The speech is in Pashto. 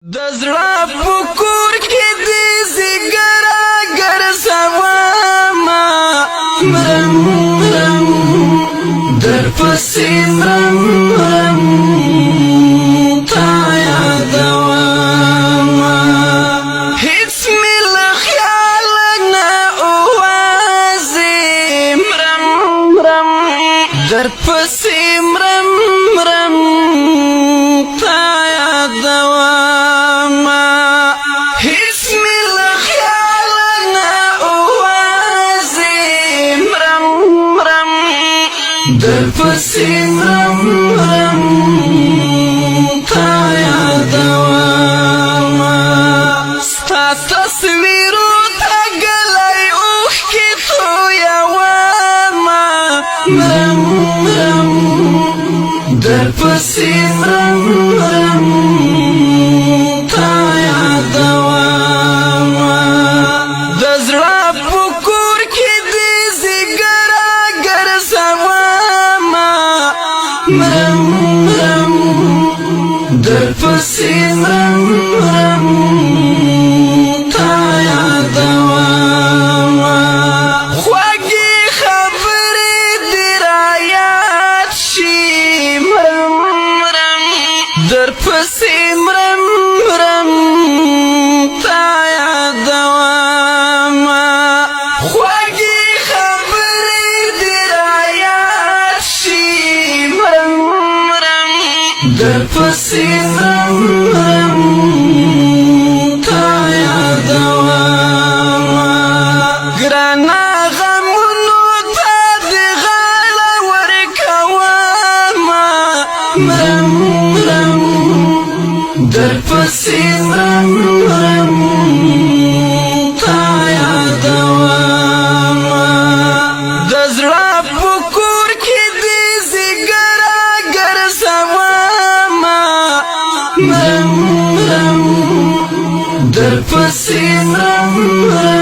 د زړه په کور کې دې زیګرا ګرځوما مرم مرم در پسې مرم مرم تا یادوما هیڅ مې له خیال نه اوازې مرم مرم در پسې مرم مرم تا یادوما در پسې مرم مرم تا یادوما ستا تصویرو ته ګلی اوښکې تویومه مرم مرم در پسې مرم مرم تا یادوما د زړه په کور کې دې زیګرا ګرځومه مرم مرم در پسې مرم مرم تا یادوما خوږې خبرې دې رایاد شي مرم مرم در پسې مرم مرم تا یادوما خوږې خبرې دې رایاد شي در پسې مرم مرم تا یادوما ګرانه غمونو ته دې غاړه ورکومه مرم مرم در پسې مرم مرم تا یادوما د زړه په کور کې دې زیګرا ګرځومه مرم مرم در پسې مرم مرم